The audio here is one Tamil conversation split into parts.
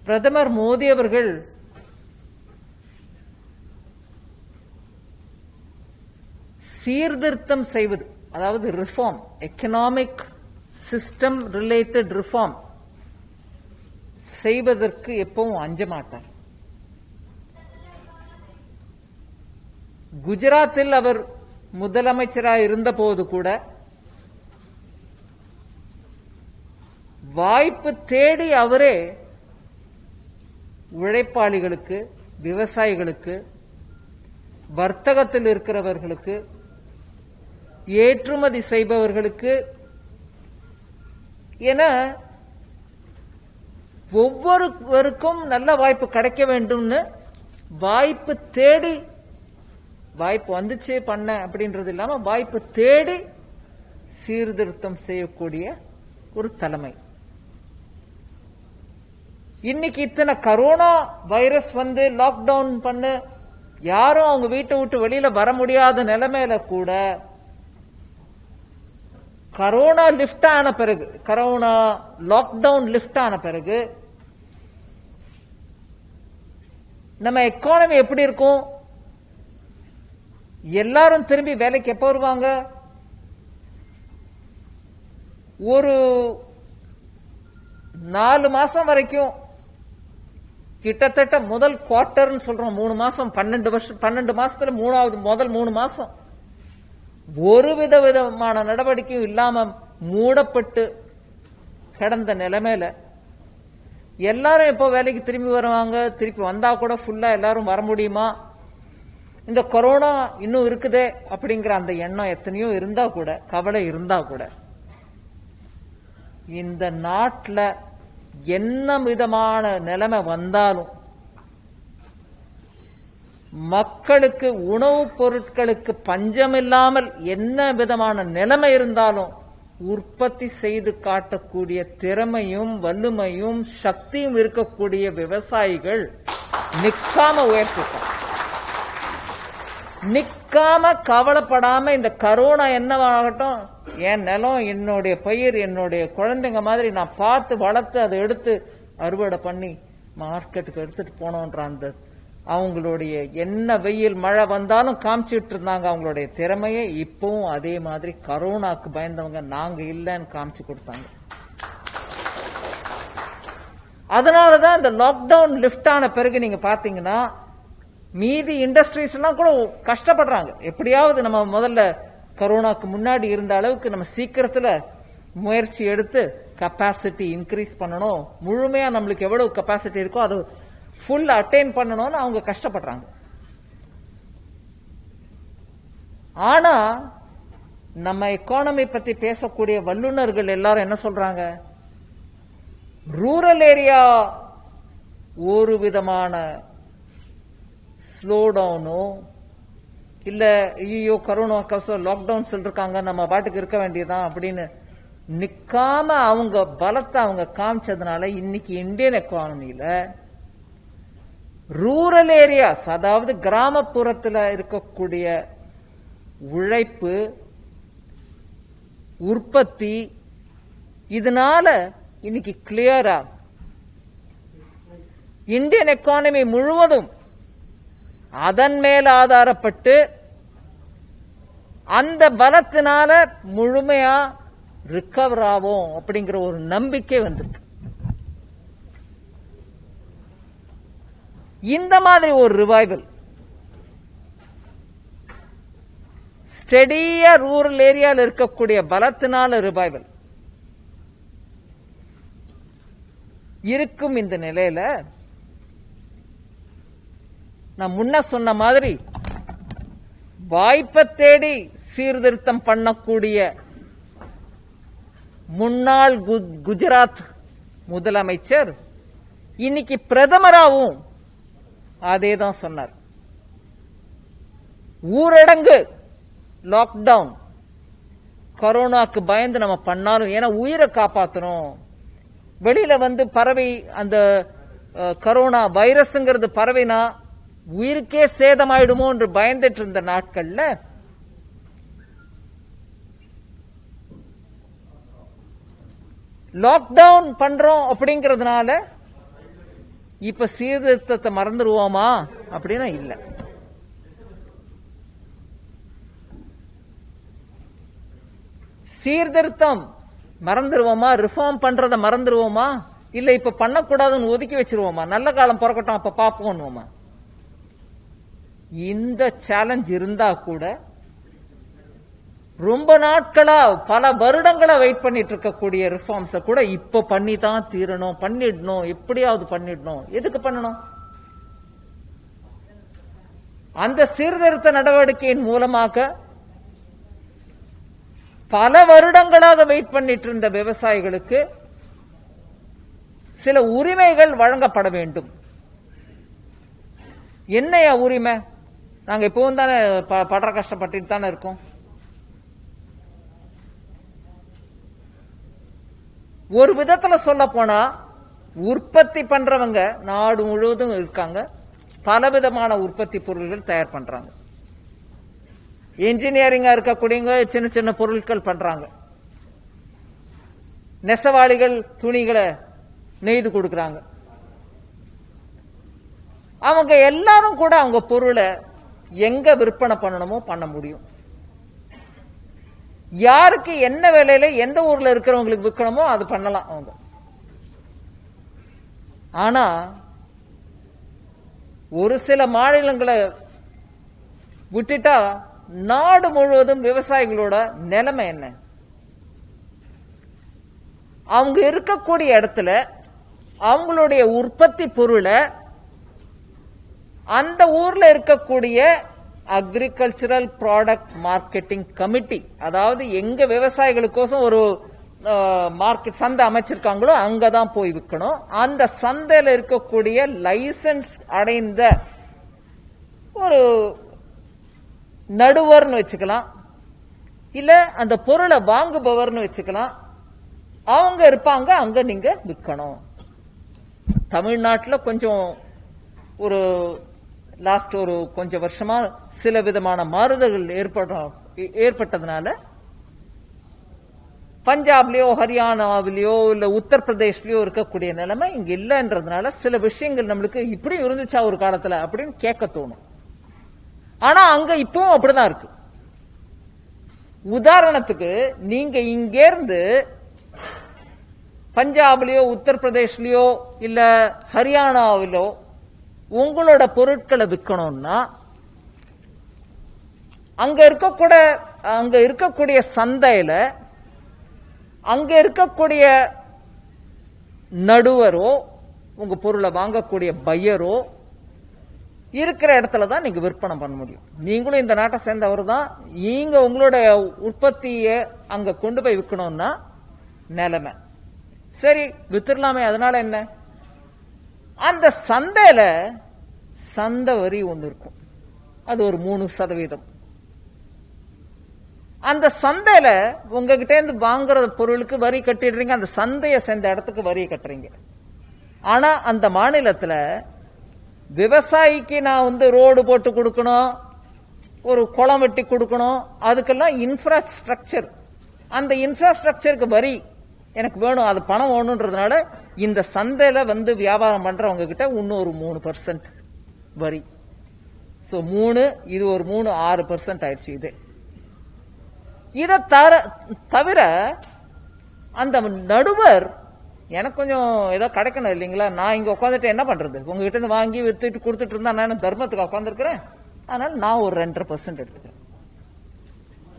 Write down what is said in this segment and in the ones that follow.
பிரதமர் மோடி அவர்கள் சீர்திருத்தம் செய்வது, அதாவது reform, economic system related reform செய்வதற்கு எப்பவும் அஞ்ச மாட்டார். குஜராத்தில் அவர் முதலமைச்சராக இருந்தபோது கூட வாய்ப்பு தேடி அவரே உழைப்பாளிகளுக்கு, விவசாயிகளுக்கு, வர்த்தகத்தில் இருக்கிறவர்களுக்கு, ஏற்றுமதி செய்பவர்களுக்கு என ஒவ்வொருவருக்கும் நல்ல வாய்ப்பு கிடைக்க வேண்டும்னு வாய்ப்பு தேடி, வாய்ப்பு வந்துச்சு பண்ண அப்படின்றது இல்லாம வாய்ப்பு தேடி சீர்திருத்தம் செய்யக்கூடிய ஒரு தலைமை. இன்னைக்கு இத்தனை கரோனா வைரஸ் வந்து லாக்டவுன் பண்ண யாரும் அவங்க வீட்டை விட்டு வெளியில வர முடியாத நிலைமையில கூட கரோனா லிப்ட் ஆன பிறகு, கரோனா லாக்டவுன் லிப்ட் ஆன பிறகு நம்ம எக்கானமி எப்படி இருக்கும்? எல்லாரும் திரும்பி வேலைக்கு எப்ப வருவாங்க? ஒரு 4 மாசம் வரைக்கும் கிட்டத்தட்ட முதல் குவார்டர்னு சொல்றோம், 3 மாசம், 12 மாசத்துல முதல் 3 மாசம் ஒரு விதமான நடவடிக்கையும் இல்லாம மூடப்பட்டு கிடந்த நிலைமையில எல்லாரும் எப்போ வேலைக்கு திரும்பி வருவாங்க? திருப்பி வந்தா கூட ஃபுல்லா எல்லாரும் வர முடியுமா? இந்த கொரோனா இன்னும் இருக்குதே அப்படிங்கிற அந்த எண்ணம் எத்தனையோ இருந்தா கூட, கவலை இருந்தா கூட, இந்த நாட்டுல என்ன விதமான நிலைமை வந்தாலும், மக்களுக்கு உணவுப் பொருட்களுக்கு பஞ்சமில்லாமல் என்ன விதமான நிலைமை இருந்தாலும் உற்பத்தி செய்து காட்டக்கூடிய திறமையும் வலிமையும் சக்தியும் இருக்கக்கூடிய விவசாயிகள் நிக்காம உயர்த்திட்டாங்க. நிக்காம கவலைப்படாம இந்த கரோனா என்னவாகட்டும், என் நிலம், என்னுடைய பயிர், என்னுடைய குழந்தைங்க மாதிரி நான் பார்த்து வளர்த்து அதை எடுத்து அறுவடை பண்ணி மார்க்கெட்டுக்கு எடுத்துட்டு போனோன்ற அந்த அவங்களுடைய என்ன வெயில் மழை வந்தாலும் காமிச்சிட்டு இருந்தாங்க அவங்களுடைய திறமையை. இப்பவும் அதே மாதிரி கரோனாக்கு பயந்தவங்க நாங்க இல்லைன்னு காமிச்சு கொடுத்தாங்க. அதனாலதான் இந்த லாக்டவுன் லிப்ட் ஆன பிறகு நீங்க பாத்தீங்கன்னா மீதி இண்டஸ்ட்ரீஸ் எல்லாம் கூட கஷ்டப்படுறாங்க. எப்படியாவது நம்ம முதல்ல கரோனாக்கு முன்னாடி இருந்த அளவுக்கு நம்ம சீக்கிரத்துல முயற்சி எடுத்து கெப்பாசிட்டி இன்க்ரீஸ் பண்ணணும், முழுமையா நம்மளுக்கு எவ்வளவு கெப்பாசிட்டி இருக்கோ அது ஃபுல் அட்டைன் பண்ணணும்னு அவங்க கஷ்டப்படுறாங்க. ஆனா நம்ம எக்கானமி பத்தி பேசக்கூடிய வல்லுநர்கள் எல்லாரும் என்ன சொல்றாங்க? ரூரல் ஏரியா ஒரு விதமான ஸ்லோ டவுனோ இல்ல ஐயோ கரோனா கவசம் லாக்டவுன் சொல்லிருக்காங்க நம்ம பாட்டுக்கு இருக்க வேண்டியதான் அப்படின்னு நிக்காம அவங்க பலத்தை அவங்க காமிச்சதுனால இன்னைக்கு இந்தியன் எக்கானமியில ரூரல் ஏரியாஸ், அதாவது கிராமப்புறத்தில் இருக்கக்கூடிய உழைப்பு, உற்பத்தி, இதனால இன்னைக்கு கிளியரா இந்தியன் எக்கானமி முழுவதும் அதன் மேல் ஆதாரப்பட்டு அந்த பலத்தினால முழுமையா ரிகவர் ஆகும் அப்படிங்கிற ஒரு நம்பிக்கை வந்திருக்கு. இந்த மாதிரி ஒரு ரிவைவல் ஸ்டெடியா ரூரல் ஏரியாவில் இருக்கக்கூடிய பலத்தினால ரிவைவல் இருக்கும். இந்த நிலையில நான் முன்ன சொன்ன மாதிரி வாய்ப்பை தேடி சீர்திருத்தம் பண்ணக்கூடிய முன்னாள் குஜராத் முதலமைச்சர் இன்னைக்கு பிரதமராகவும் அதேதான் சொன்னார். ஊரடங்கு, லாக்டவுன், கொரோனாக்கு பயந்து நம்ம பண்ணாலும், ஏன்னா உயிரை காப்பாற்றணும், வெளியில வந்து பரவி அந்த கரோனா வைரஸ்ங்கிறது பரவினா உயிருக்கே சேதமாயிடுமோ என்று பயந்துட்டு இருந்த நாட்கள்ல லாக்டவுன் பண்றோம் அப்படிங்கறதுனால இப்ப சீர்திருத்தத்தை மறந்துடுவோமா அப்படின்னா இல்ல. சீர்திருத்தம் மறந்துடுவோமா? ரிஃபார்ம் பண்றத மறந்துடுவோமா? இல்ல இப்ப பண்ணக்கூடாதுன்னு ஒதுக்கி வச்சிருவோமா? நல்ல காலம் பிறக்கட்டும் அப்ப பாப்போம். இந்த சேலஞ்ச் இருந்தா கூட ரொம்ப நாட்களா பல வருடங்களா வெயிட் பண்ணிட்டு இருக்கக்கூடிய ரிஃபார்ம்ஸ கூட இப்ப பண்ணி தான் தீரணும், பண்ணிடணும், எப்படியாவது பண்ணிடணும். எதுக்கு பண்ணணும்? அந்த சீர்திருத்த நடவடிக்கையின் மூலமாக பல வருடங்களாக வெயிட் பண்ணிட்டு இருந்த விவசாயிகளுக்கு சில உரிமைகள் வழங்கப்பட வேண்டும். என்னையா உரிமை? நாங்க இப்பவும் தானே படுற கஷ்டப்பட்டு தானே இருக்கோம். ஒரு விதத்துல சொல்ல போனா உற்பத்தி பண்றவங்க நாடு முழுவதும் இருக்காங்க, பலவிதமான உற்பத்தி பொருள்கள் தயார் பண்றாங்க. இன்ஜினியரிங்கா இருக்கக்கூடியவங்க சின்ன சின்ன பொருட்கள் பண்றாங்க, நெசவாளிகள் துணிகளை நெய்து கொடுக்கறாங்க. அவங்க எல்லாரும் கூட அவங்க பொருளை எங்க விற்பனை பண்ணணுமோ பண்ண முடியும். யாருக்கு என்ன வேலையில எந்த ஊர்ல இருக்கிறவங்களுக்கு விற்கணுமோ அது பண்ணலாம் அவங்க. ஆனா ஒரு சில மாநிலங்களை விட்டுட்டா நாடு முழுவதும் விவசாயிகளோட நிலைமை என்ன? அவங்க இருக்கக்கூடிய இடத்துல அவங்களுடைய உற்பத்தி பொருளை அந்த ஊர்ல இருக்கக்கூடிய அக்ரிகல்ச்சரல் ப்ராடக்ட் மார்க்கெட்டிங் கமிட்டி, அதாவது எங்க விவசாயிகளுக்கோசம் ஒரு மார்க்கெட் சந்தை அமைச்சிருக்காங்களோ அங்கதான் போய் விற்கணும். அந்த சந்தையில இருக்கக்கூடிய லைசன்ஸ் அடைந்த ஒரு நடுவர்னு வச்சுக்கலாம், இல்ல அந்த பொருளை வாங்குபவர்னு வச்சுக்கலாம். அவங்க இருப்பாங்க, அங்க நீங்க விற்கணும். தமிழ்நாட்டில் கொஞ்சம் ஒரு லாஸ்ட் ஒரு கொஞ்சம் வருஷமா சில விதமான மாறுதல்கள் ஏற்பட்டதுனால பஞ்சாப்லயோ ஹரியானாவிலயோ இல்ல உத்தரப்பிரதேஷ்லயோ இருக்கக்கூடிய நிலைமை இங்க இல்லன்றதுனால சில விஷயங்கள் நம்மளுக்கு இப்படி இருந்துச்சா ஒரு காலத்துல அப்படின்னு கேட்க தோணும். ஆனா அங்க இப்பவும் அப்படிதான் இருக்கு. உதாரணத்துக்கு நீங்க இங்க இருந்து பஞ்சாப்லயோ உத்தரப்பிரதேஷ்லயோ இல்ல ஹரியானாவிலோ உங்களோட பொருட்களை விற்கணும்னா அங்க இருக்கக்கூடிய சந்தையில அங்க இருக்கக்கூடிய நடுவரோ உங்க பொருளை வாங்கக்கூடிய பையரோ இருக்கிற இடத்துல தான் நீங்க விற்பனை பண்ண முடியும். நீங்களும் இந்த நாட்டை சேர்ந்தவர் தான், நீங்க உங்களோட உற்பத்தியை அங்க கொண்டு போய் விற்கணும்னா நிலைமை சரி வித்துடலாமே, அதனால என்ன? அந்த சந்தையில சந்தை வரி ஒண்ணு இருக்கும், அது ஒரு 3%. அந்த சந்தையில உங்ககிட்ட இருந்து வாங்குற பொருளுக்கு வரி கட்டிடுறீங்க, அந்த சந்தையை சேர்ந்த இடத்துக்கு வரி கட்டுறீங்க. ஆனா அந்த மாநிலத்துல விவசாயிக்கு நான் ரோடு போட்டு கொடுக்கணும், ஒரு குளம் வெட்டி கொடுக்கணும், அதுக்கெல்லாம் இன்ஃப்ராஸ்ட்ரக்சர், அந்த இன்ஃப்ராஸ்ட்ரக்சருக்கு வரி எனக்கு வேணும், அது பணம் வேணும்ன்றதுனால இந்த சந்தையில வியாபாரம் பண்றவங்க கிட்ட இன்னொரு 3% வரி. சோ 3 இது ஒரு 3 6% ஆயிடுச்சு. இது இதை தவிர அந்த நடுவர் எனக்கு கொஞ்சம் ஏதோ கிடைக்கணும் இல்லைங்களா, நான் இங்க உட்காந்துட்டு என்ன பண்றது, உங்ககிட்ட இருந்து வாங்கி வித்துட்டு கொடுத்துட்டு இருந்தா நான் தர்மத்துக்கு உட்காந்துருக்கிறேன், அதனால நான் ஒரு 2% எடுத்துக்கிறேன்.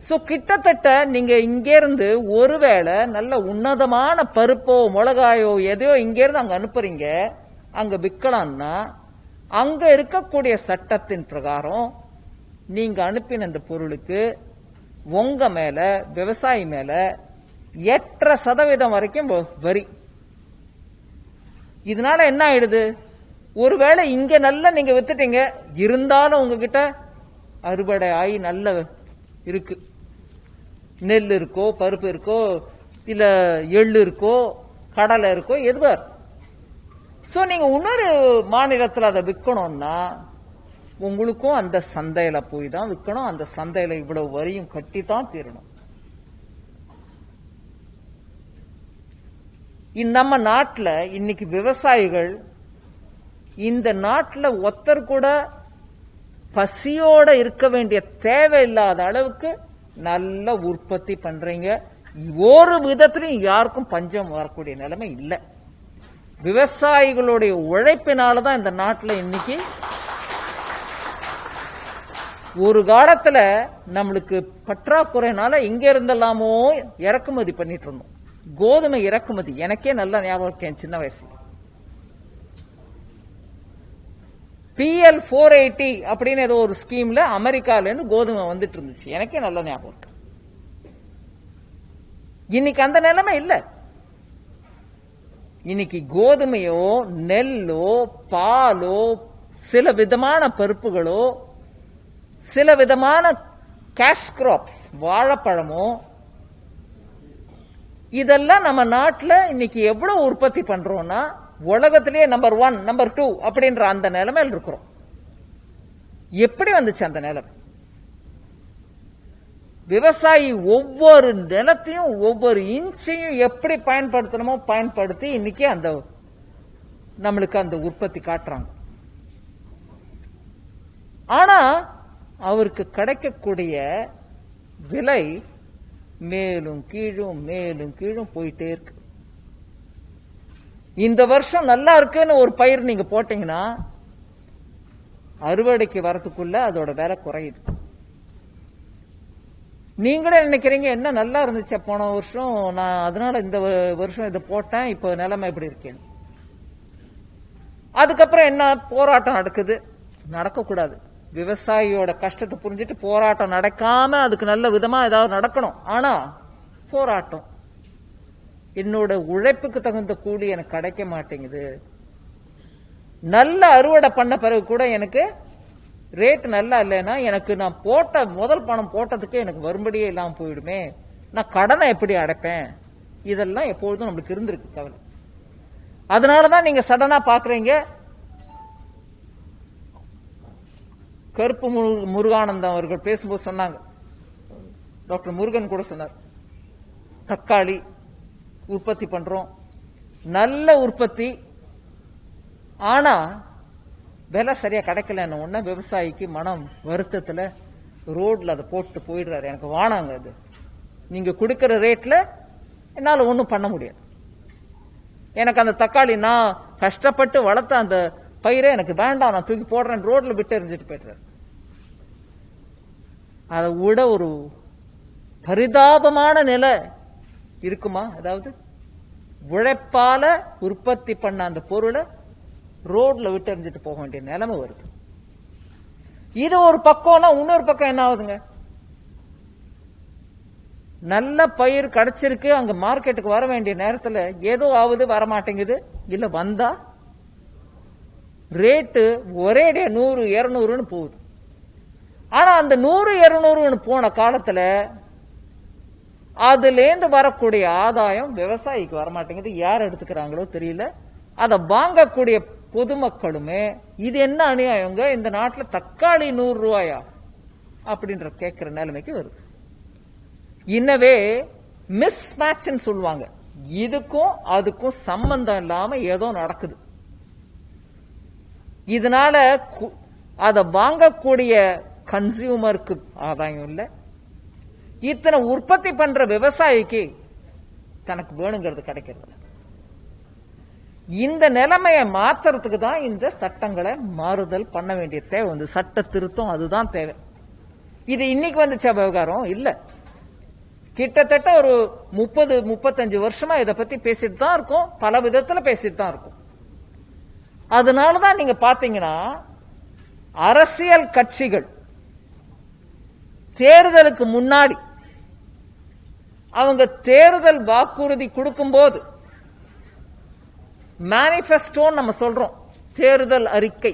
சோ கிட்டத்தட்ட நீங்க இங்க இருந்து ஒருவேளை நல்ல உன்னதமான பருப்போ மிளகாயோ எதையோ இங்க இருந்து அங்க அனுப்புறீங்க, அங்க விற்கலாம்னா அங்க இருக்கக்கூடிய சட்டத்தின் பிரகாரம் நீங்க அனுப்பின இந்த பொருளுக்கு உங்க மேல விவசாயி மேல 8% வரைக்கும் வரி. இதனால என்ன ஆயிடுது, ஒருவேளை இங்க நல்ல நீங்க வித்துட்டீங்க, இருந்தாலும் உங்ககிட்ட அறுவடை ஆகி நல்ல இருக்கு, நெல் இருக்கோ பருப்பு இருக்கோ இல்ல எள்ளு இருக்கோ கடலை இருக்கோ எதுவா. சோ நீங்க இன்னொரு மாநிலத்தில் அதை விற்கணும்னா உங்களுக்கும் அந்த சந்தையில போய் தான் விற்கணும், அந்த சந்தையில இவ்வளவு வரியும் கட்டி தான் தீரணும். நம்ம நாட்டில் இன்னைக்கு விவசாயிகள் இந்த நாட்டில் ஒருத்தர் கூட பசியோட இருக்க வேண்டிய தேவையில்லாத அளவுக்கு நல்ல உற்பத்தி பண்றீங்க. ஒரு விதத்திலையும் யாருக்கும் பஞ்சம் வரக்கூடிய நிலைமை இல்லை. விவசாயிகளுடைய உழைப்பினாலதான் இந்த நாட்டில் இன்னைக்கு ஒரு காலத்துல நம்மளுக்கு பற்றாக்குறைனால எங்க இருந்தெல்லாமோ இறக்குமதி பண்ணிட்டு இருந்தோம். கோதுமை இறக்குமதி எனக்கே நல்ல ஞாபகம் இருக்கேன் சின்ன வயசுல. PL 480 அப்படின்னு ஏதோ ஒரு ஸ்கீம்ல அமெரிக்கால இருந்து கோதுமை வந்துட்டு இருந்துச்சு. எனக்கே நல்ல ஞாபகம் இருக்கு. இன்னைக்கு அந்த நிலைமை இல்ல. இன்னைக்கு கோதுமையோ நெல்லோ பாலோ சில விதமான பருப்புகளோ சில விதமான கேஷ் கிராப்ஸ் வாழைப்பழமோ இதெல்லாம் நம்ம நாட்டில் இன்னைக்கு எவ்வளவு உற்பத்தி பண்றோம்னா உலகத்திலேயே நம்பர் 1 நம்பர் 2 அப்படின்ற அந்த நிலைமையில் இருக்கிறோம். எப்படி வந்துச்சு அந்த நிலைமை? விவசாயி ஒவ்வொரு நிலத்தையும் ஒவ்வொரு இன்ச்சையும் எப்படி பயன்படுத்தணுமோ பயன்படுத்தி இன்னைக்கு அந்த நம்மளுக்கு அந்த உற்பத்தி காட்டுறாங்க. ஆனா அவருக்கு கிடைக்கக்கூடிய விலை மேலும் கீழும் மேலும் கீழும் போயிட்டே இருக்கு. இந்த வருஷம் நல்லா இருக்குன்னு ஒரு பயிர் நீங்க போட்டீங்கன்னா அறுவடைக்கு வரதுக்குள்ள அதோட விலை குறையுது. நீங்களே நினைக்கிறீங்க என்ன நல்லா இருந்துச்சு போன வருஷம், நான் அதனால இந்த வருஷம் இதை போட்டேன், இப்ப நிலைமை எப்படி இருக்கேன். அதுக்கப்புறம் என்ன போராட்டம் நடக்குது? நடக்கக்கூடாது. விவசாயியோட கஷ்டத்தை புரிஞ்சுட்டு போராட்டம் நடக்காம அதுக்கு நல்ல விதமா ஏதாவது நடக்கணும். ஆனா போராட்டம், என்னோட உழைப்புக்கு தகுந்த கூலி எனக்கு கிடைக்க மாட்டேங்குது, நல்ல அறுவடை பண்ண பிறகு கூட எனக்கு ரேட் நல்லா இல்லைன்னா எனக்கு நான் போட்ட முதல் பணம் போட்டதுக்கு எனக்கு வரும்படியே இல்லாம போயிடுமே, நான் கடனை எப்படி அடைப்பேன், இதெல்லாம் எப்பொழுதும் நம்மளுக்கு இருந்திருக்கு கவலை. அதனாலதான் நீங்க சடனா பாக்குறீங்க கருப்பு முருகானந்தம் அவர்கள் பேசும்போது சொன்னாங்க, டாக்டர் முருகன் கூட சொன்னார், தக்காளி உற்பத்தி பண்றோம், நல்ல உற்பத்தி, ஆனா விலை சரியா கிடைக்கலன்னு ஒண்ணு விவசாயிக்கு மனம் வருத்தத்துல ரோட்ல அதை போட்டு போயிடுறாரு. எனக்கு வானாங்க, அது நீங்க கொடுக்கிற ரேட்ல என்னால ஒண்ணும் பண்ண முடியாது, எனக்கு அந்த தக்காளி நான் கஷ்டப்பட்டு வளர்த்த அந்த பயிரை எனக்கு வேண்டாம், நான் தூக்கி போடுறேன், ரோட்ல விட்டு எரிஞ்சிட்டு போயிடுறாரு. அதை விட ஒரு பரிதாபமான நிலை இருக்குமா? அதாவது உழைப்பால உற்பத்தி பண்ண அந்த பொருளை ரோட்ல விட்டு எரிஞ்சிட்டு போக வேண்டிய நிலைமை வருது. இது ஒரு பக்கம்னா இன்னொரு பக்கம் என்ன ஆகுதுங்க? நல்ல பயிர் கிடைச்சிருக்கு, அங்க மார்க்கெட்டுக்கு வர வேண்டிய நேரத்துல ஏதோ ஆகுது, வர மாட்டேங்குது, இல்ல வந்தா ரேட்டு ஒரே 100 200 போகுது. ஆனா அந்த 100 200 போன காலத்துல அதுல இருந்து வரக்கூடிய ஆதாயம் விவசாயிக்கு வரமாட்டேங்குது. யார் எடுத்துக்கிறாங்களோ தெரியல. அதை வாங்கக்கூடிய பொதுமக்களுமே இது என்ன அநியாயங்க, இந்த நாட்டில் தக்காளி 100 ரூபாயா அப்படின்ற கேட்கிற நிலைமைக்கு வருது. இன்னவே மிஸ் மேட்ச் சொல்லுவாங்க, இதுக்கும் அதுக்கும் சம்பந்தம் இல்லாம ஏதோ நடக்குது. இதனால அதை வாங்கக்கூடிய கன்சியூமருக்கு ஆதாயம் இல்லை, இத்தனை உற்பத்தி பண்ற விவசாயிக்கு தனக்கு வேணுங்கிறது கிடைக்கிறது. இந்த நிலைமையை மாத்துறதுக்கு தான் இந்த சட்டங்களை மாறுதல் பண்ண வேண்டிய தேவை வந்து, சட்ட திருத்தம் அதுதான் தேவை. இது இன்னைக்கு வந்துச்சா விவகாரம் இல்ல, கிட்டத்தட்ட ஒரு 30-35 வருஷமா இதை பத்தி பேசிட்டு தான் இருக்கோம், பல விதத்துல பேசிட்டு தான் இருக்கும். அதனாலதான் நீங்க பாத்தீங்கன்னா அரசியல் கட்சிகள் தேர்தலுக்கு முன்னாடி அவங்க தேர்தல் வாக்குறுதி கொடுக்கும் போது மேனிபெஸ்டோ நம்ம சொல்றோம், தேர்தல் அறிக்கை,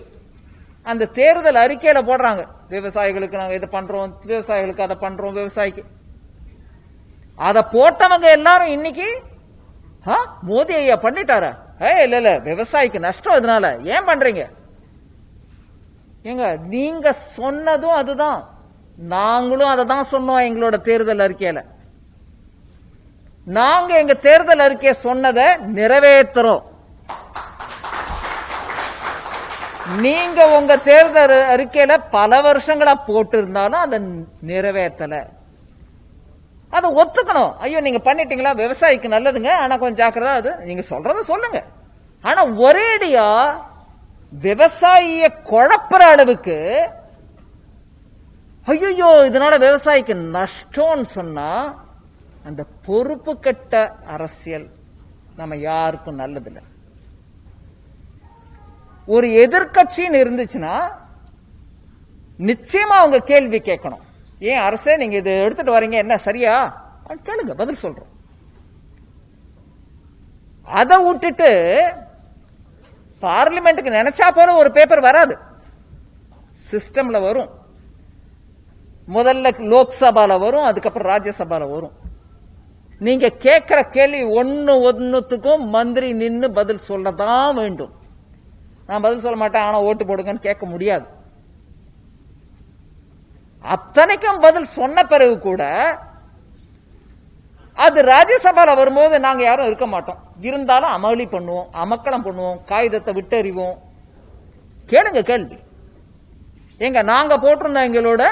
அந்த தேர்தல் அறிக்கையில போடுறாங்க விவசாயிகளுக்கு நாங்க இதை பண்றோம், விவசாயிகளுக்கு அதை பண்றோம், விவசாயிக்கு அதை போட்டவங்க எல்லாரும் இன்னைக்கு மோடி ஐயா பண்ணிட்டாரா, இல்ல இல்ல விவசாயிக்கு நஷ்டம், அதனால ஏன் பண்றீங்க? ஏங்க நீங்க சொன்னதும் அதுதான், நாங்களும் அதை தான் சொன்னோம் எங்களோட தேர்தல் அறிக்கையில. நாங்க எங்க தேர்தல் அறிக்கையை சொன்னதை நிறைவேற்றுறோம். நீங்க உங்க தேர்தல் அறிக்கையில பல வருஷங்களா போட்டு இருந்தாலும் அதை நிறைவேற்றல. அதை ஒத்துக்கணும். ஐயோ நீங்க பண்ணிட்டீங்களா, விவசாயிக்கு நல்லதுங்க, ஆனா கொஞ்சம் ஜாக்கிரதா, அது நீங்க சொல்றத சொல்லுங்க. ஆனா ஒரேடியா விவசாயிய குழப்புற அளவுக்கு ஐயோ இதனால விவசாயிக்கு நஷ்டம்னு சொன்னா அந்த பொறுப்பு கட்ட அரசியல் நம்ம யாருக்கும் நல்லதில்லை. ஒரு எதிர்கட்சின்னு இருந்துச்சுன்னா நிச்சயமா அவங்க கேள்வி கேட்கணும். ஏன் அரசே நீங்க இது எடுத்துட்டு வரீங்க, என்ன சரியா கேளுங்க, பதில் சொல்றோம். அதை விட்டுட்டு பார்லிமெண்ட்டுக்கு நினைச்சா போல ஒரு பேப்பர் வராது, சிஸ்டம்ல வரும். முதல்ல லோக்சபால வரும், அதுக்கப்புறம் ராஜ்யசபால வரும். நீங்க கேட்கிற கேள்வி ஒன்னுத்துக்கும் மந்திரி நின்னு பதில் சொல்லதான் வேண்டும். நான் பதில் சொல்ல மாட்டேன் ஆனா ஓட்டு போடுங்கன்னு கேட்க முடியாது. அத்தனைக்கும் பதில் சொன்ன பிறகு கூட அது ராஜ்யசபால வரும்போது நாங்க யாரும் இருக்க மாட்டோம். இருந்தாலும் அமளி பண்ணுவோம், அமக்களம் பண்ணுவோம், காகிதத்தை விட்டு எறிவோம். கேளுங்க கேள்வி. எங்க நாங்க போட்டிருந்தோம் எங்களோட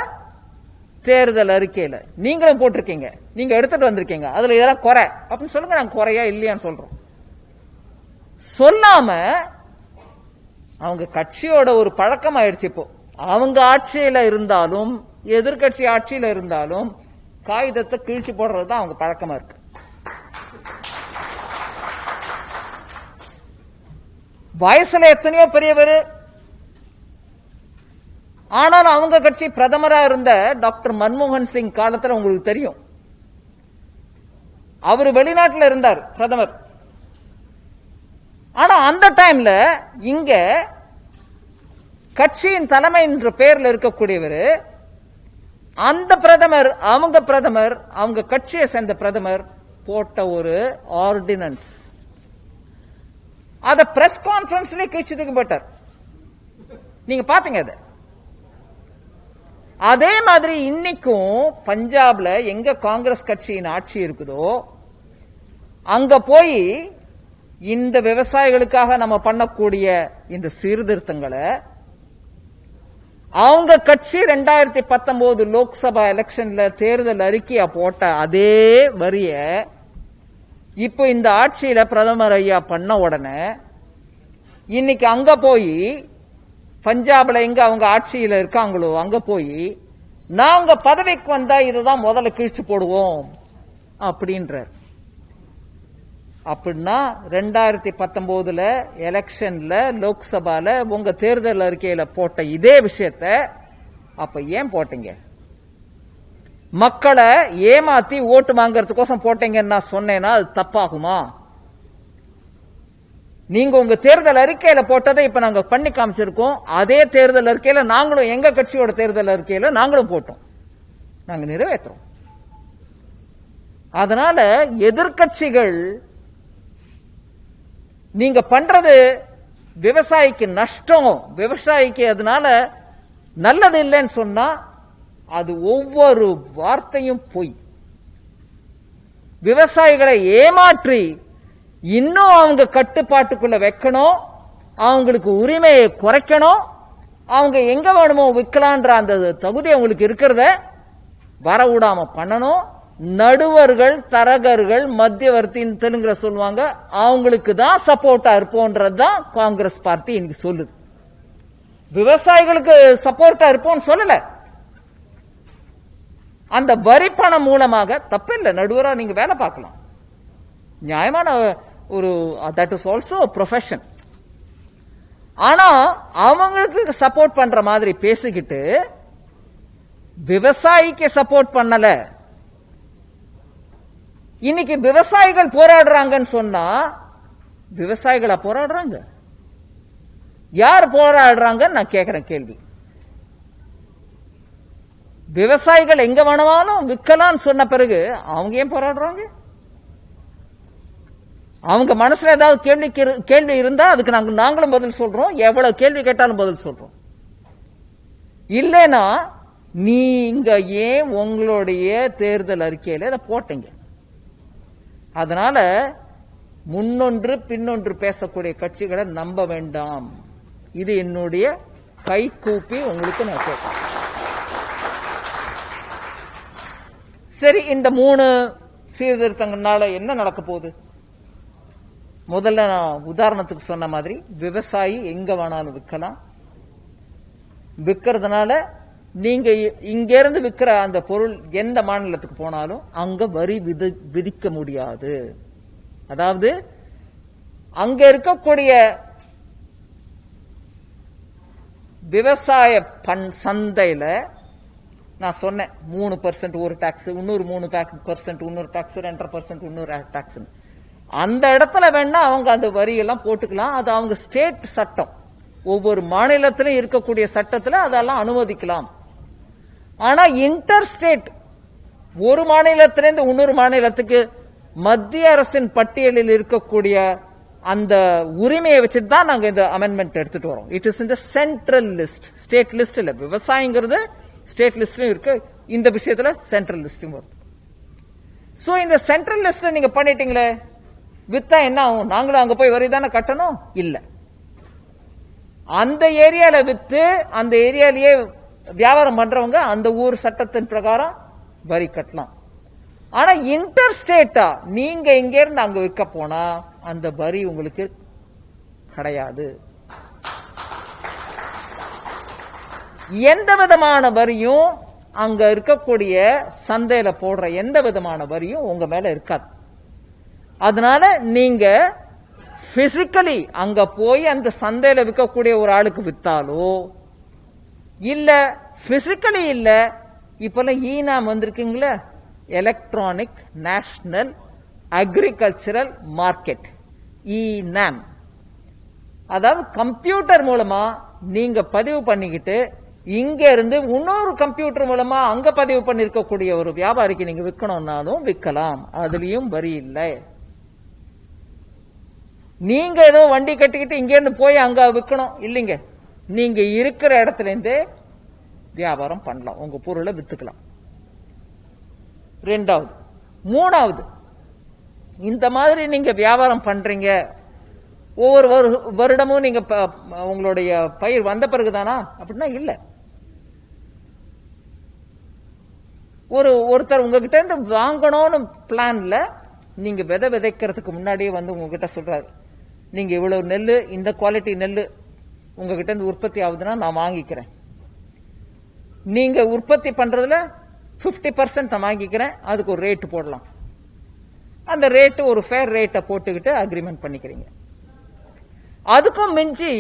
தேர்தல் அறிக்கையில, நீங்களும் போட்டிருக்கீங்க, நீங்க எடுத்துட்டு வந்திருக்கீங்க, அதுல இதெல்லாம் குறை அப்படின்னு சொல்லுங்க. நாங்க குறையா இல்லையான்னு சொல்றோம். சொல்லாம அவங்க கட்சியோட ஒரு பழக்கம் ஆயிடுச்சு. இப்போ அவங்க ஆட்சியில இருந்தாலும் எதிர்கட்சி ஆட்சியில இருந்தாலும் காகிதத்தை கிழிச்சு போடுறதுதான் அவங்க பழக்கமா இருக்கு. வயசுல எத்தனையோ பெரியவர், ஆனாலும் அவங்க கட்சி பிரதமரா இருந்த டாக்டர் மன்மோகன் சிங் காலத்துல உங்களுக்கு தெரியும், அவர் வெளிநாட்டில் இருந்தார் பிரதமர். ஆனா அந்த டைம்ல இங்க கட்சியின் தலைமை என்ற பெயர்ல இருக்கக்கூடியவர், அந்த பிரதமர் அவங்க கட்சியை சேர்ந்த பிரதமர் போட்ட ஒரு ஆர்டினன்ஸ், அத பிரஸ் கான்பரன்ஸ்ல கிழிச்சதுக்கு போட்டார். நீங்க பாத்தீங்க அத. அதே மாதிரி இன்னைக்கும் பஞ்சாப்ல எங்க காங்கிரஸ் கட்சியின் ஆட்சி இருக்குதோ அங்க போய் இந்த விவசாயிகளுக்காக நம்ம பண்ணக்கூடிய இந்த சீர்திருத்தங்களை அவங்க கட்சி 2019 லோக்சபா எலெக்ஷன்ல தேர்தல் அறிக்கையா போட்ட அதே வரிய இப்போ இந்த ஆட்சியில பிரதமர் ஐயா பண்ண உடனே இன்னைக்கு அங்க போய் பஞ்சாப்ல எங்க அவங்க ஆட்சியில இருக்காங்களோ அங்க போய் நாங்க பதவிக்கு வந்தா இதுதான் முதல்ல கிழிச்சு போடுவோம் அப்படின்றார். அப்படின்னா 2019 எலெக்ஷன்ல லோக்சபால உங்க தேர்தல் அறிக்கையில போட்ட இதே விஷயத்த அப்ப ஏன் போட்டீங்க? மக்களை ஏமாத்தி ஓட்டு வாங்கறதுக்கோசம் போட்டீங்கன்னு நான் சொன்னேன்னா அது தப்பாகுமா? நீங்க உங்க தேர்தல் அறிக்கையில போட்டதை இப்ப நாங்க பண்ணி காமிச்சிருக்கோம். அதே தேர்தல் அறிக்கையில நாங்களும் எங்க கட்சியோட தேர்தல் அறிக்கையில நாங்களும் போட்டோம், நாங்க நிறைவேற்றோம். அதனால எதிர்கட்சிகள் நீங்க பண்றது விவசாயிக்கு நஷ்டம், விவசாயிக்கு அதனால நல்லது இல்லைன்னு சொன்னா அது ஒவ்வொரு வார்த்தையும் பொய். விவசாயிகளை ஏமாற்றி இன்னும் அவங்க கட்டுப்பாட்டுக்குள்ள வைக்கணும், அவங்களுக்கு உரிமையை குறைக்கணும், அவங்க எங்க வேணுமோ விற்கலான்ற அந்த தகுதி அவங்களுக்கு இருக்கிறத வரவிடாம பண்ணணும். நடுவர்கள், தரகர்கள், மத்தியவர்த்தின்னு தெலுங்குல சொல்லுவாங்க, அவங்களுக்கு தான் சப்போர்ட்டா இருப்போம்ன்றதுதான் காங்கிரஸ் பார்ட்டி இன்னைக்கு சொல்லுது. விவசாயிகளுக்கு சப்போர்ட்டா இருப்போம்னு சொல்லல. அந்த வரி பணம் மூலமாக தப்பில்லை, நடுவரா நீங்க வேலை பார்க்கலாம், நியாயமான ஒரு தட் இஸ் ஆல்சோ ப்ரொஃபஷன். ஆனா அவங்களுக்கு சப்போர்ட் பண்ற மாதிரி பேசிக்கிட்டு விவசாயிக்கு சப்போர்ட் பண்ணல. இன்னைக்கு விவசாயிகள் போராடுறாங்கன்னு சொன்னா விவசாயிகளா போராடுறாங்க? யார் போராடுறாங்கன்னு நான் கேட்கிறேன் கேள்வி. விவசாயிகள் எங்க வேணுமாலும் விற்கலாம்னு சொன்ன பிறகு அவங்க ஏன் போராடுறாங்க? அவங்க மனசுல ஏதாவது கேள்வி இருந்தா அதுக்கு நாங்களும் பதில் சொல்றோம், எவ்வளவு கேள்வி கேட்டாலும் பதில் சொல்றோம். இல்லைன்னா நீங்க ஏன் உங்களுடைய தேர்தல் அறிக்கையில இதை போட்டீங்க? அதனால முன்னொன்று பின்னொன்று பேசக்கூடிய கட்சிகளை நம்ப வேண்டாம். இது என்னுடைய கை கூப்பி உங்களுக்கு நான் கேட்கிறேன். சரி, இந்த 3 சீர்திருத்தங்கள்னால என்ன நடக்க போகுது? முதல்ல நான் உதாரணத்துக்கு சொன்ன மாதிரி விவசாயி எங்க வேணாலும் விற்கலாம். விற்கிறதுனால நீங்க இங்க இருந்து விற்கிற அந்த பொருள் எந்த மாநிலத்துக்கு போனாலும் அங்க வரி விதிக்க முடியாது. அதாவது அங்க இருக்கக்கூடிய விவசாய சந்தையில நான் சொன்னேன் 3% ஒரு டாக்ஸ், இன்னொரு 3% இன்னொரு டாக்ஸ், 2% இன்னொரு டாக்ஸ். அந்த இடத்துல வேணா அவங்க அந்த வரியெல்லாம் போட்டுக்கலாம். அது அவங்க ஸ்டேட் சட்டம், ஒவ்வொரு மாநிலத்திலும் இருக்கக்கூடிய சட்டத்துல அதெல்லாம் அனுமதிக்கலாம். ஆனா இன்டர் ஸ்டேட், ஒரு மாநிலத்திலிருந்து இன்னொரு மாநிலத்துக்கு மத்திய அரசின் பட்டியலில் இருக்கக்கூடிய அந்த உரிமையை வச்சுட்டு தான் நாங்க இந்த அமெண்ட்மெண்ட் எடுத்துட்டு வரோம். It is in the central list, state list இல்ல. விவசாயங்கிறது ஸ்டேட் லிஸ்ட்லயும் இருக்கு, இந்த விஷயத்துல சென்ட்ரல் லிஸ்டும் வருது. சோ இந்த சென்ட்ரல் லிஸ்ட்ல நீங்க பண்ணிட்டீங்களே, வித்தா என்ன ஆகும்? நாங்களும் அங்க போய் வரி தானே கட்டணும்? இல்ல. அந்த ஏரியால வித்து அந்த ஏரியாலேயே வியாபாரம் பண்றவங்க அந்த ஊர் சட்டத்தின் பிரகாரம் வரி கட்டலாம். ஆனா இன்டர் ஸ்டேட்டா நீங்க இங்க இருந்து அங்க விற்க போனா அந்த வரி உங்களுக்கு கிடையாது. எந்த விதமான வரியும் அங்க இருக்கக்கூடிய சந்தையில போடுற எந்த விதமான வரியும் உங்க மேல இருக்காது. அதனால நீங்க பிசிக்கலி அங்க போய் அந்த சந்தையில விற்கக்கூடிய ஒரு ஆளுக்கு வித்தாலோ இல்ல பிசிக்கலி இல்ல, இப்பெல்லாம் ஈனாம் வந்திருக்கீங்களா, electronic national agricultural market, e-NAM. அதாவது கம்ப்யூட்டர் மூலமா நீங்க பதிவு பண்ணிக்கிட்டு இங்க இருந்து இன்னொரு கம்ப்யூட்டர் மூலமா அங்க பதிவு பண்ணி இருக்கக்கூடிய ஒரு வியாபாரிக்கு நீங்க விற்கணும்னாலும் விற்கலாம், அதுலயும் வரி இல்லை. நீங்க ஏதோ வண்டி கட்டிக்கிட்டு இங்க இருந்து போய் அங்க விற்கணும் இல்லைங்க, நீங்க இருக்கிற இடத்துல இருந்தே வியாபாரம் பண்ணலாம், உங்க பொருளை வித்துக்கலாம். ரெண்டாவது. மூணாவது, இந்த மாதிரி நீங்க வியாபாரம் பண்றீங்க, ஒவ்வொரு வருடமும் நீங்க உங்களுடைய பயிர் வந்த பிறகுதானா அப்படின்னா இல்ல. ஒருத்தர் உங்ககிட்ட இருந்து வாங்கணும்னு பிளான்ல நீங்க விதைக்கிறதுக்கு முன்னாடியே வந்து உங்ககிட்ட சொல்றாரு, நீங்க இவ்வளவு நெல்லு, இந்த குவாலிட்டி நெல்லு உங்ககிட்ட இருந்து உற்பத்தி ஆகுதுன்னா நான் வாங்கிக்கிறேன். நீங்க உற்பத்தி பண்றதுல 50% நான் வாங்கிக்கிறேன், அதுக்கு ஒரு ரேட் போடலாம். அந்த ரேட்டு ஒரு ஃபேர் ரேட்டை போட்டுக்கிட்டு அக்ரிமெண்ட் பண்ணிக்கிறீங்க. அதுக்கும் மிஞ்சி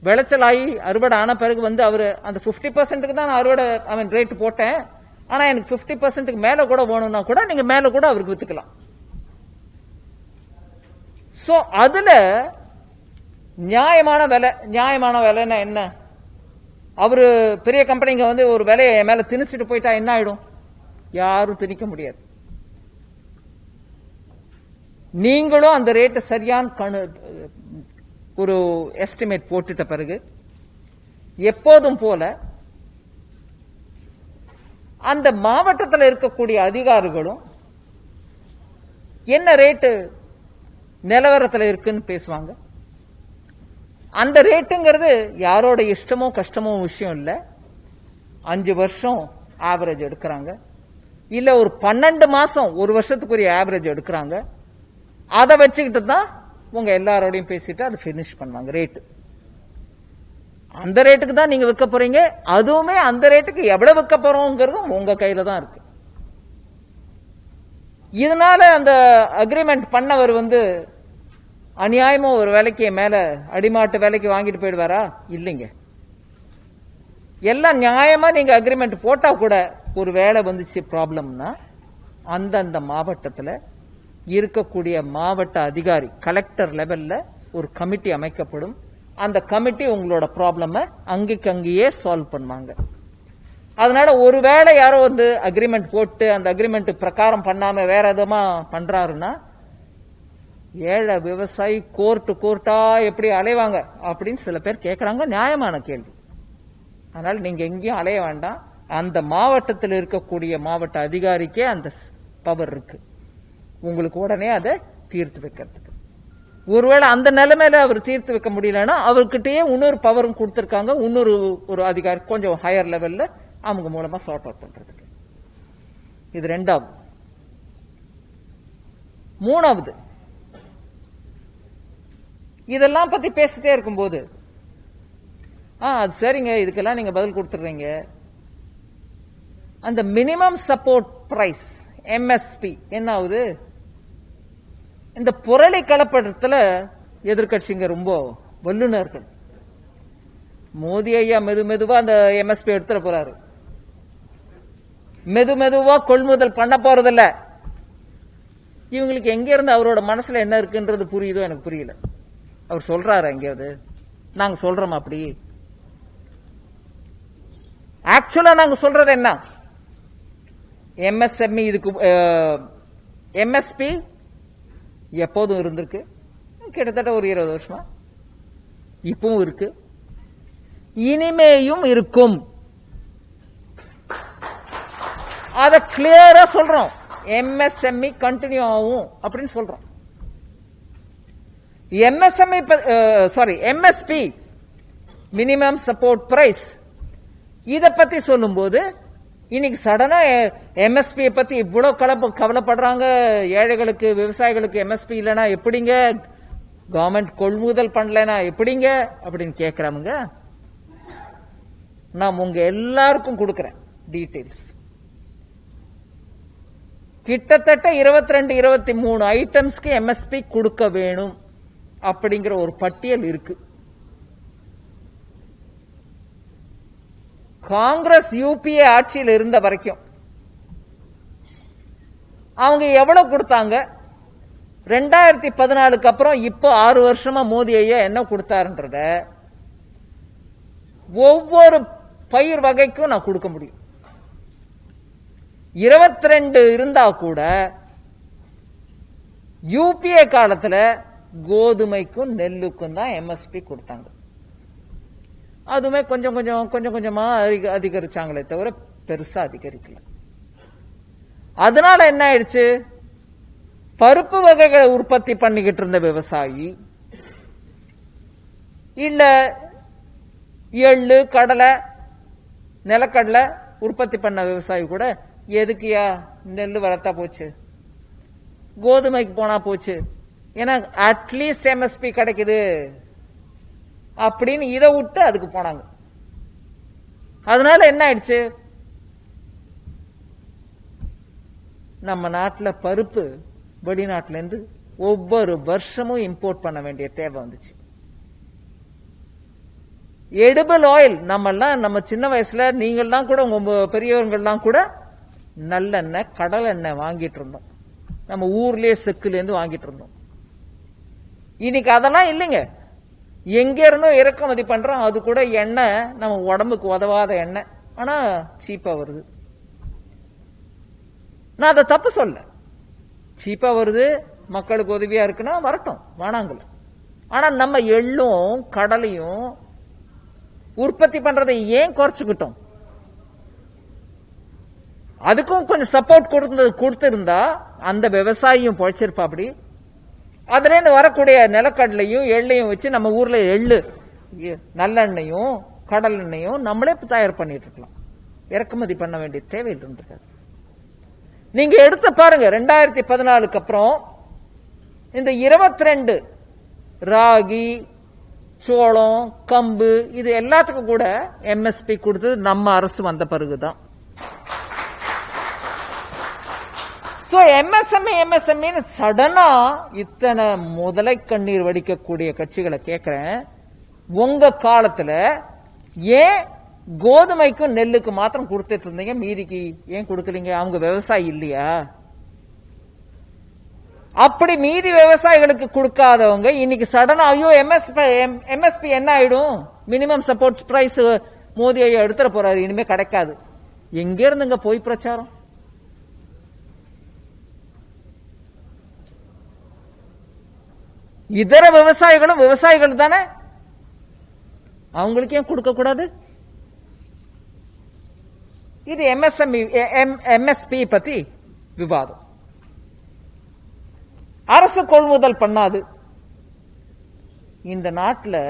விளைச்சலாகி அறுவடை ஆன பிறகு வந்து அவரு அந்த 50%க்கு தான் நான் அறுவடை ரேட் போட்டேன், ஆனா எனக்கு 50%க்கு மேல கூட வேணும்னா கூட நீங்க மேல கூட அவருக்கு வித்துக்கலாம். சோ அதுல நியாயமான விலை. நியாயமான விலைன்னா என்ன? அவரு பெரிய கம்பெனிங்க வந்து ஒரு விலையை மேல திணிச்சிட்டு போயிட்டா என்ன ஆயிடும்? யாரும் திணிக்க முடியாது. நீங்களும் அந்த ரேட்டை சரியான ஒரு எஸ்டிமேட் போட்டுட்ட பிறகு எப்போதும் போல அந்த மாவட்டத்தில் இருக்கக்கூடிய அதிகாரிகளும் என்ன ரேட்டு நிலவரத்தில் இருக்குன்னு பேசுவாங்க. அந்த ரேட்டுங்கிறது யாரோட இஷ்டமோ கஷ்டமோ விஷயம் இல்ல. 5 வருஷம் ஆவரேஜ் எடுக்கிறாங்க, இல்ல ஒரு 12 மாசம் ஒரு வருஷத்துக்குரிய ஆவரேஜ் எடுக்கிறாங்க. அதை வச்சுக்கிட்டு தான் உங்க எல்லாரோடையும் பேசிட்டு அதை பினிஷ் பண்ணுவாங்க ரேட்டு. அந்த ரேட்டுக்கு தான் நீங்க விற்க போறீங்க. அதுவுமே அந்த ரேட்டுக்கு எவ்வளவு விற்க போறோங்கிறதும் உங்க கையில தான் இருக்கு. இதனால அந்த அக்ரிமெண்ட் பண்ணவர் வந்து அநியாயமா ஒரு விலைக்கு மேல அடிமாட்டு விலைக்கு வாங்கிட்டு போயிடுவாரா? இல்லைங்க. எல்லாம் நியாயமா நீங்க அக்ரிமெண்ட் போட்டா கூட ஒரு வேலை வந்துச்சு ப்ராப்ளம்னா அந்தந்த மாவட்டத்தில் இருக்கக்கூடிய மாவட்ட அதிகாரி கலெக்டர் லெவல்ல ஒரு கமிட்டி அமைக்கப்படும். அந்த கமிட்டி உங்களோட ப்ராப்ளம் அங்கேக்கு அங்கேயே சால்வ் பண்ணுவாங்க. அதனால ஒருவேளை யாரோ வந்து அக்ரிமெண்ட் போட்டு அந்த அக்ரிமெண்ட் பிரகாரம் பண்ணாம வேற எதுமா பண்றாருன்னா ஏழை விவசாயி கோர்ட்டா எப்படி அலைவாங்க அப்படின்னு சில பேர் கேட்கறாங்க. நியாயமான கேள்வி. அதனால நீங்க எங்கேயும் அலைய வேண்டாம். அந்த மாவட்டத்தில் இருக்கக்கூடிய மாவட்ட அதிகாரிக்கே அந்த பவர் இருக்கு உங்களுக்கு உடனே அதை தீர்த்து வைக்கிறதுக்கு. ஒருவேளை அந்த நிலைமையில அவர் தீர்த்து வைக்க முடியலன்னா அவர்கிட்டயே இன்னொரு பவரும் கொடுத்திருக்காங்க, இன்னொரு ஒரு அதிகாரி கொஞ்சம் ஹையர் லெவல்ல அவங்க மூலமா சார்ட் அவுட் பண்றதுக்கு. இது ரெண்டாவது. மூணாவது, இதெல்லாம் பத்தி பேசிட்டே இருக்கும்போது அது சரிங்க, இதுக்கெல்லாம் நீங்க பதில் கொடுத்துறீங்க. அந்த மினிமம் சப்போர்ட் பிரைஸ் எம்எஸ்பி என்ன ஆகுது? இந்த புரளி கலப்படத்துல எதிர்கட்சிங்க ரொம்ப வல்லுநர்கள். மோடி ஐயா மெதுவா அந்த எம்எஸ்பி எடுத்துட போறாரு. மெதுவா கொள்முதல் பண்ண போறதில்ல. இவங்களுக்கு எங்க இருந்து அவரோட மனசுல என்ன இருக்குன்றது புரியுதோ எனக்கு புரியல. அவர் சொல்றாரு எங்கேயாவது, நாங்க சொல்றோம் அப்படி? ஆக்சுவலா நாங்க சொல்றது என்ன? எம்எஸ்எம்இ இதுக்கு எம்எஸ்பி எப்போதும் இருந்திருக்கு, கிட்டத்தட்ட ஒரு 20 வருஷமா இப்பவும் இருக்கு, இனிமேயும் இருக்கும். அத கிளியரா சொல்றோம். எம்எஸ்எம்இ கண்டினியூ ஆகும் அப்படின்னு சொல்றோம். எம்எஸ்பி மினிமம் சப்போர்ட் பிரைஸ் இத பத்தி சொல்லும் போது இன்னைக்கு சடனா எம்எஸ்பி பத்தி இவ்வளவு கவலைப்படுறாங்க. ஏழைகளுக்கு விவசாயிகளுக்கு எம்எஸ்பி இல்லனா எப்படிங்க, கவர்மெண்ட் கொள்முதல் பண்ணலனா எப்படிங்க அப்படின்னு கேட்கிறாங்க. நான் உங்க எல்லாருக்கும் கொடுக்கிறேன் டீடைல்ஸ். கிட்டத்தட்ட 22-23 ஐட்டம்ஸ்க்கு எம்எஸ்பி கொடுக்க வேணும் அப்படிங்கிற ஒரு பட்டியல் இருக்கு. காங்கிரஸ் யூபிஏ ஆட்சியில் இருந்த வரைக்கும் அவங்க எவ்வளவு கொடுத்தாங்க, 2014 அப்புறம் இப்போ 6 வருஷமா மோடி ஐயா என்ன கொடுத்தாருன்றத ஒவ்வொரு பயிர் வகைக்கும் நான் கொடுக்க முடியும். 22 இருந்தா கூட யூபிஏ காலத்துல கோதுமைக்கும் நெல்லுக்கும் தான் எம்எஸ்பி கொடுத்தாங்க. அதுமே கொஞ்சம் கொஞ்சமா அதிகரிச்சாங்களே தவிர பெருசா அதிகரிக்கல. அதனால என்ன ஆயிடுச்சு, பருப்பு வகைகளை உற்பத்தி பண்ணிக்கிட்டு இருந்த விவசாயி இல்ல எள்ளு கடலை நிலக்கடலை உற்பத்தி பண்ண விவசாயி கூட எதுக்குயா நெல்லு வளர்த்தா போச்சு, கோதுமைக்கு போனா போச்சு, ஏன்னா அட்லீஸ்ட் எம்எஸ்பி கிடைக்குது அப்படின்னு இதை விட்டு அதுக்கு போனாங்க. அதனால என்ன ஆயிடுச்சு, நம்ம நாட்டுல பருப்பு வெளிநாட்டுல இருந்து ஒவ்வொரு வருஷமும் இம்போர்ட் பண்ண வேண்டிய தேவை வந்துச்சு. எடிபிள் ஆயில் நம்ம சின்ன வயசுல நீங்கள்லாம் கூட உங்க பெரியவங்கள்லாம் கூட நல்லெண்ணெய் கடல் எண்ணெய் வாங்கிட்டு இருந்தோம். நம்ம ஊர்லயே செக்குல இருந்து வாங்கிட்டு இருந்தோம். இன்னைக்கு அதெல்லாம் இல்லைங்க, எங்க இருந்தும் இறக்குமதி பண்றோம். அது கூட எண்ணெய் நம்ம உடம்புக்கு உதவாத எண்ணெய், ஆனா சீப்பா வருது. நான் அதை தப்பு சொல்ல, சீப்பா வருது மக்களுக்கு உதவியா இருக்குன்னா வரட்டும், வேணாங்கல. ஆனா நம்ம எள்ளும் கடலையும் உற்பத்தி பண்றதை ஏன் குறைச்சுக்கிட்டோம்? அதுக்கும் கொஞ்சம் சப்போர்ட் கொடுத்திருந்தா அந்த விவசாயியும் பொழைச்சிருப்பா. அப்படி அதுல இருந்து வரக்கூடிய நிலக்கடலையும் எள்ளையும் வச்சு நம்ம ஊர்ல எள்ளு நல்லெண்ணையும் கடல் எண்ணெயும் நம்மளே தயார் பண்ணிட்டு இருக்கலாம். இறக்குமதி பண்ண வேண்டிய தேவை இருக்காது. நீங்க எடுத்து பாருங்க, 2014 அப்புறம் இந்த 22 ராகி சோளம் கம்பு இது எல்லாத்துக்கும் கூட எம்எஸ்பி கொடுத்தது நம்ம அரசு வந்த பிறகுதான். எம்எஸ்எம்இ சடனா இத்தனை முதலை கண்ணீர் வடிக்கக்கூடிய கட்சிகளை கேட்கிறேன், உங்க காலத்துல ஏன் கோதுமைக்கும் நெல்லுக்கு மாத்திரம் கொடுத்துட்டு இருந்தீங்க, மீதிக்கு ஏன் கொடுக்கலீங்க? அவங்க விவசாயி இல்லையா? அப்படி மீதி விவசாயிகளுக்கு கொடுக்காதவங்க இன்னைக்கு சடனா ஐயோ எம்எஸ்பி என்ன ஆயிடும், மினிமம் சப்போர்ட் பிரைஸ் மோடி ஐயா எடுத்துட போறாரு, இனிமே கிடைக்காது. எங்க இருந்துங்க போய் பிரச்சாரம்? இதர விவசாயிகளும் விவசாயிகள் தானே, அவங்களுக்கு ஏன் கொடுக்க கூடாது? இது எம்எஸ்பி பத்தி விவாதம். அரசு கொள்முதல் பண்ணாது, இந்த நாட்டில்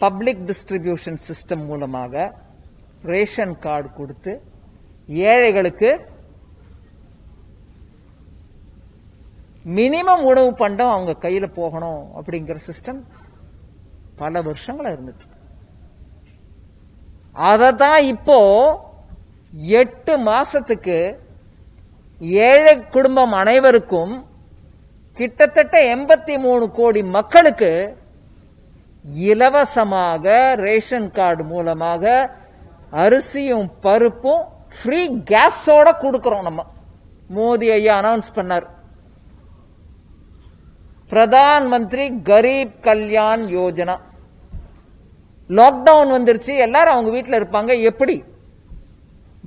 பப்ளிக் டிஸ்ட்ரிபியூஷன் சிஸ்டம் மூலமாக ரேஷன் கார்டு கொடுத்து ஏழைகளுக்கு மினிமம் உணவு பண்டம் அவங்க கையில போகணும் அப்படிங்கிற சிஸ்டம் பல வருஷங்களா இருந்துட்டு, அததான் இப்போ 8 மாசத்துக்கு ஏழை குடும்பம் அனைவருக்கும் கிட்டத்தட்ட 83 கோடி மக்களுக்கு இலவசமாக ரேஷன் கார்டு மூலமாக அரிசியும் பருப்பும் ஃப்ரீ கேஸோட கொடுக்கிறோம். நம்ம மோடி ஐயா அனௌன்ஸ் பண்ணார், பிரதான் மந்திரி கரீப் கல்யாண் யோஜனா. லாக்டவுன் வந்துருச்சு, எல்லாரும் அவங்க வீட்டில் இருப்பாங்க. எப்படி?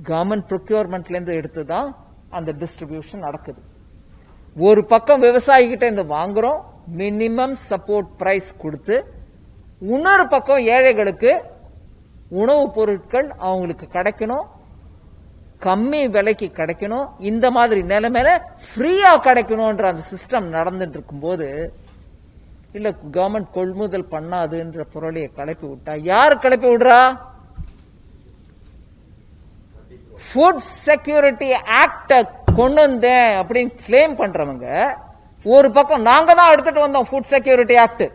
கவர்மெண்ட் ப்ரொக்யூர்மெண்ட்ல இருந்து எடுத்துதான் அந்த டிஸ்ட்ரிபியூஷன் நடக்குது. ஒரு பக்கம் விவசாயி கிட்ட இருந்து வாங்குறோம், மினிமம் சப்போர்ட் பிரைஸ் கொடுத்து, இன்னொரு பக்கம் ஏழைகளுக்கு உணவுப் பொருட்கள் அவங்களுக்கு கிடைக்கணும், கம்மி விலைக்கு கிடைக்கணும். இந்த மாதிரி நிலைமையில ஃப்ரீயா கிடைக்கணும்ன்ற அந்த சிஸ்டம் நடந்துட்டு இருக்கும் போது, இல்ல கவர்மெண்ட் கொள்முதல் பண்ணாதுன்ற பொருளையை கிளப்பி விட்டா, யார் கிளப்பி விடுறா? ஃபுட் செக்யூரிட்டி ஆக்ட கொண்டு வந்தேன் அப்படின்னு கிளைம் பண்றவங்க ஒரு பக்கம், நாங்க தான் எடுத்துட்டு வந்தோம் ஃபுட் செக்யூரிட்டி ஆக்ட்,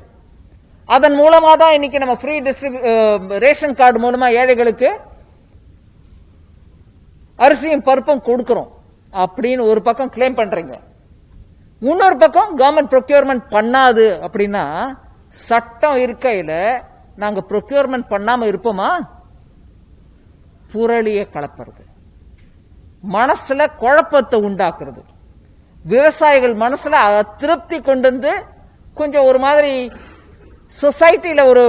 அதன் மூலமா தான் இன்னைக்கு நம்ம ஃப்ரீ ரேஷன் கார்டு மூலமா ஏழைகளுக்கு அரிசியும் பருப்பும் கொடுக்கிறோம் அப்படின்னு ஒரு பக்கம் கிளைம் பண்றீங்க. இன்னொரு பக்கம் கவர்மெண்ட் ப்ரொக்யூர்மெண்ட் பண்ணாது அப்படின்னா, சட்டம் இருக்கையில நாங்க ப்ரொக்யூர்மெண்ட் பண்ணாம இருப்போமா? புரளிய கலப்புறது, மனசுல குழப்பத்தை உண்டாக்குறது, விவசாயிகள் மனசுல அதிருப்தி கொண்டு வந்து கொஞ்சம் ஒரு மாதிரி சொசைட்டில ஒரு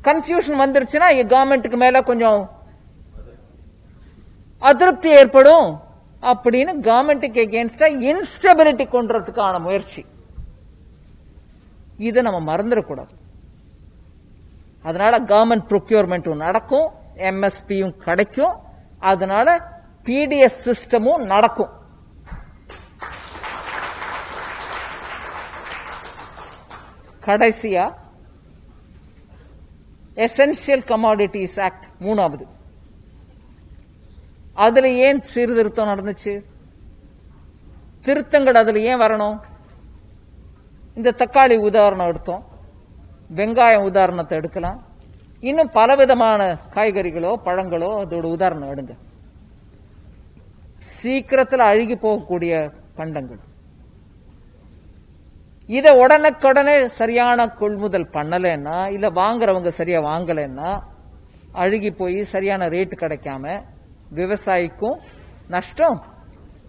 கன்ஃபியூஷன் வந்துருச்சுன்னா கவர்மெண்ட்டுக்கு மேல கொஞ்சம் அதிருப்தி ஏற்படும் அப்படின்னு கவர்மெண்ட்டுக்கு எகேன்ஸ்டா இன்ஸ்டெபிலிட்டி கொண்டுறதுக்கான முயற்சி. இதை நம்ம மறந்துடக்கூடாது. அதனால கவர்மெண்ட் ப்ரொக்யூர்மெண்ட்டும் நடக்கும், எம்எஸ்பியும் கிடைக்கும், அதனால பிடிஎஸ் சிஸ்டமும் நடக்கும். கடைசியா எசென்ஷியல் கமாடிட்டிஸ் ஆக்ட் 3வது, அதுல ஏன் சீர்திருத்தம் நடந்துச்சு? திருத்தங்கள் அதுல ஏன் வரணும்? இந்த தக்காளி உதாரணம் எடுத்தோம், வெங்காயம் உதாரணத்தை எடுக்கலாம், இன்னும் பலவிதமான காய்கறிகளோ பழங்களோ அதோட உதாரணம் எடுங்க. சீக்கிரத்தில் அழுகி போகக்கூடிய பண்டங்கள், இத உடனுக்குடனே சரியான கொள்முதல் பண்ணலன்னா, இல்ல வாங்குறவங்க சரியா வாங்கலன்னா, அழுகி போய் சரியான ரேட்டு கிடைக்காம விவசாயிக்கும் நஷ்டம்,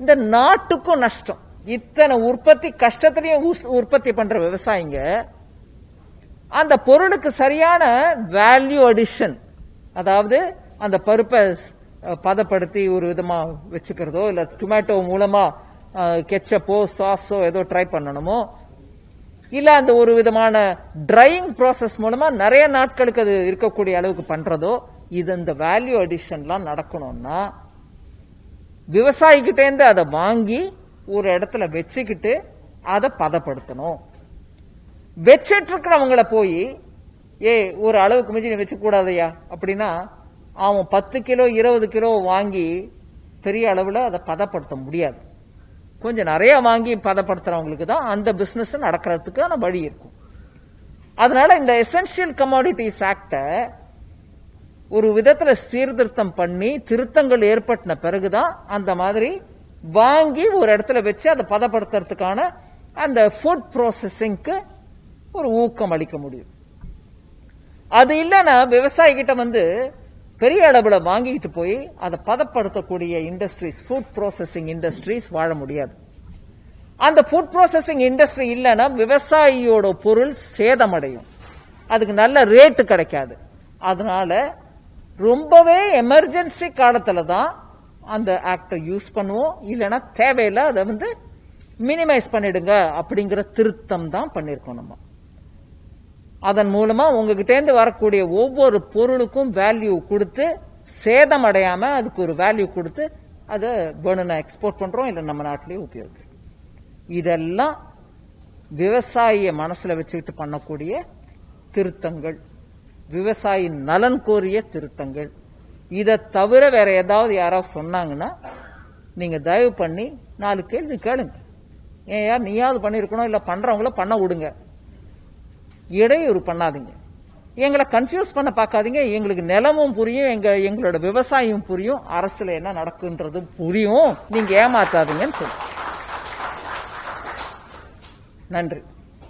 இந்த நாட்டுக்கும் நஷ்டம். இத்தனை உற்பத்தி கஷ்டத்திலையும் உற்பத்தி பண்ற விவசாயிங்க அந்த பொருளுக்கு சரியான வேல்யூ அடிஷன், அதாவது அந்த பருப்பை பதப்படுத்தி ஒரு விதமா வச்சுக்கிறதோ, இல்ல டொமேட்டோ மூலமா கெச்சப்போ சாஸோ ஏதோ ட்ரை பண்ணணுமோ, இல்ல அந்த ஒரு விதமான ட்ரையிங் ப்ராசஸ் மூலமா நிறைய நாட்களுக்கு அது இருக்கக்கூடிய அளவுக்கு பண்றதோ, இது இந்த வேல்யூ அடிஷன்லாம் நடக்கணும்னா விவசாயிகிட்டே இருந்து அதை வாங்கி ஒரு இடத்துல வச்சுக்கிட்டு அதை பதப்படுத்தணும். வச்சிட்டு இருக்கிறவங்கள போய் ஒரு அளவுக்கு மிஞ்சி வச்சு கூடாதையா அப்படின்னா, அவன் 10 கிலோ 20 கிலோ வாங்கி பெரிய அளவுல அதை பதப்படுத்த முடியாது. கொஞ்சம் நிறைய வாங்கி பதப்படுத்துறவங்களுக்கு தான் அந்த பிசினஸ் நடக்கிறதுக்கான வழி இருக்கும். அதனால இந்த எசென்ஷியல் கமாடிட்டிஸ் ஆக்ட ஒரு விதத்துல சீர்திருத்தம் பண்ணி திருத்தங்கள் ஏற்பட்ட பிறகுதான் அந்த மாதிரி வாங்கி ஒரு இடத்துல வச்சு அதை பதப்படுத்துறதுக்கான அந்த ஃபுட் ப்ராசஸிங்க்கு ஒரு ஊக்கம் அளிக்க முடியும். அது இல்லைன்னா விவசாயி கிட்ட பெரிய அளவுல வாங்கிட்டு போய் அதை பதப்படுத்தக்கூடிய இண்டஸ்ட்ரீஸ், ஃபுட் ப்ராசஸிங் இண்டஸ்ட்ரீஸ் வாழ முடியாது. அந்த ஃபுட் ப்ராசஸிங் இண்டஸ்ட்ரி இல்லைன்னா விவசாயியோட பொருள் சேதமடையும், அதுக்கு நல்ல ரேட்டு கிடைக்காது. அதனால ரொம்பவே எமர்ஜென்சி காலத்துல தான் அந்த ஆக்டை யூஸ் பண்ணுவோம், இல்லைன்னா தேவையில்லை அதை மினிமைஸ் பண்ணிடுங்க அப்படிங்கிற திருத்தம் தான் பண்ணிருக்கோம் நம்ம. அதன் மூலமா உங்ககிட்ட இருந்து வரக்கூடிய ஒவ்வொரு பொருளுக்கும் வேல்யூ கொடுத்து, சேதம் அடையாம அதுக்கு ஒரு வேல்யூ கொடுத்து அதை வேணும்னா எக்ஸ்போர்ட் பண்றோம், இல்ல நம்ம நாட்டிலேயே உபயோகிக்கிறோம். இதெல்லாம் விவசாயிய மனசுல வச்சுக்கிட்டு பண்ணக்கூடிய திருத்தங்கள், விவசாயி நலன் கோரிய திருத்தங்கள். இதை தவிர வேற ஏதாவது யாராவது சொன்னாங்கன்னா நீங்க தயவு பண்ணி 4 கேள்வி கேளுங்க. ஏன் யார் நீயாவது பண்ணிருக்கணும், இல்ல பண்றவங்கள பண்ண விடுங்க. இடையூறு பண்ணாதீங்க, எங்களை கன்ஃபியூஸ் பண்ண பார்க்காதீங்க. எங்களுக்கு நிலமும் புரியும், எங்களோட விவசாயம் புரியும், அரசுல என்ன நடக்குன்றது புரியும். நீங்க ஏமாத்தாதீங்கன்னு சொல்லு. நன்றி.